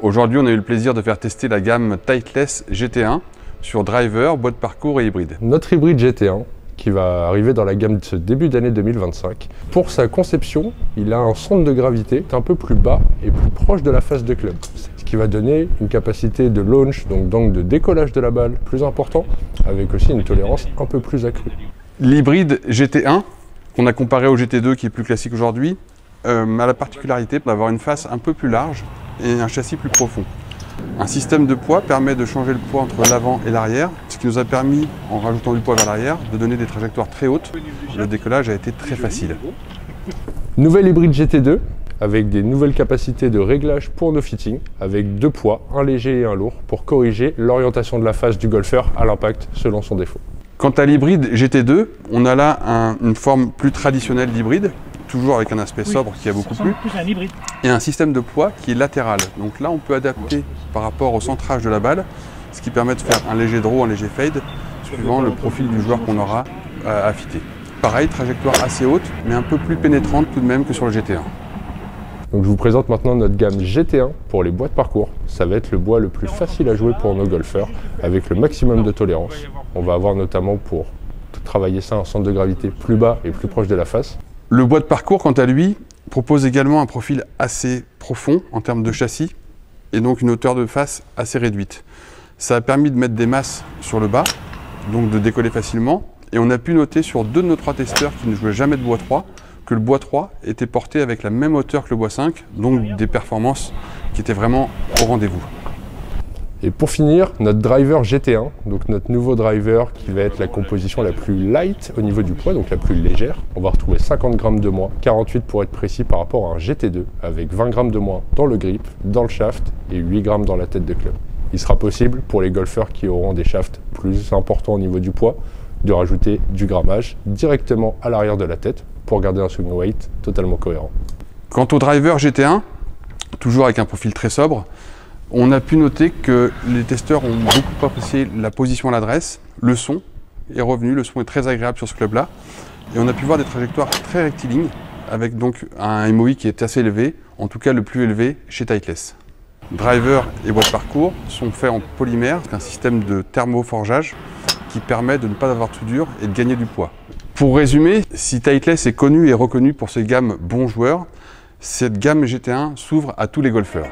Aujourd'hui, on a eu le plaisir de faire tester la gamme Titleist GT1 sur driver, boîte parcours et hybride. Notre hybride GT1 qui va arriver dans la gamme de ce début d'année 2025. Pour sa conception, il a un centre de gravité un peu plus bas et plus proche de la face de club, ce qui va donner une capacité de launch, donc de décollage de la balle plus important, avec aussi une tolérance un peu plus accrue. L'hybride GT1, qu'on a comparé au GT2 qui est plus classique aujourd'hui, a la particularité d'avoir une face un peu plus large et un châssis plus profond. Un système de poids permet de changer le poids entre l'avant et l'arrière, ce qui nous a permis, en rajoutant du poids vers l'arrière, de donner des trajectoires très hautes. Le décollage a été très facile. Nouvelle hybride GT2 avec des nouvelles capacités de réglage pour nos fittings, avec deux poids, un léger et un lourd, pour corriger l'orientation de la face du golfeur à l'impact selon son défaut. Quant à l'hybride GT2, on a là une forme plus traditionnelle d'hybride, toujours avec un aspect sobre qui a beaucoup plu, et un système de poids qui est latéral. Donc là, on peut adapter par rapport au centrage de la balle, ce qui permet de faire un léger draw, un léger fade, suivant le profil du joueur qu'on aura à fitter. Pareil, trajectoire assez haute, mais un peu plus pénétrante tout de même que sur le GT1. Donc je vous présente maintenant notre gamme GT1 pour les bois de parcours. Ça va être le bois le plus facile à jouer pour nos golfeurs, avec le maximum de tolérance. On va avoir notamment pour travailler ça un centre de gravité plus bas et plus proche de la face. Le bois de parcours, quant à lui, propose également un profil assez profond en termes de châssis et donc une hauteur de face assez réduite. Ça a permis de mettre des masses sur le bas, donc de décoller facilement. Et on a pu noter sur deux de nos trois testeurs qui ne jouaient jamais de bois 3 que le bois 3 était porté avec la même hauteur que le bois 5, donc des performances qui étaient vraiment au rendez-vous. Et pour finir, notre driver GT1, donc notre nouveau driver qui va être la composition la plus light au niveau du poids, donc la plus légère. On va retrouver 50 grammes de moins, 48 pour être précis par rapport à un GT2, avec 20 grammes de moins dans le grip, dans le shaft et 8 grammes dans la tête de club. Il sera possible pour les golfeurs qui auront des shafts plus importants au niveau du poids, de rajouter du grammage directement à l'arrière de la tête pour garder un swing weight totalement cohérent. Quant au driver GT1, toujours avec un profil très sobre, on a pu noter que les testeurs ont beaucoup apprécié la position à l'adresse, le son est revenu, le son est très agréable sur ce club-là, et on a pu voir des trajectoires très rectilignes, avec donc un MOI qui est assez élevé, en tout cas le plus élevé chez Titleist. Driver et bois de parcours sont faits en polymère, c'est un système de thermoforgeage qui permet de ne pas avoir tout dur et de gagner du poids. Pour résumer, si Titleist est connu et reconnu pour ses gammes bons joueurs, cette gamme GT1 s'ouvre à tous les golfeurs.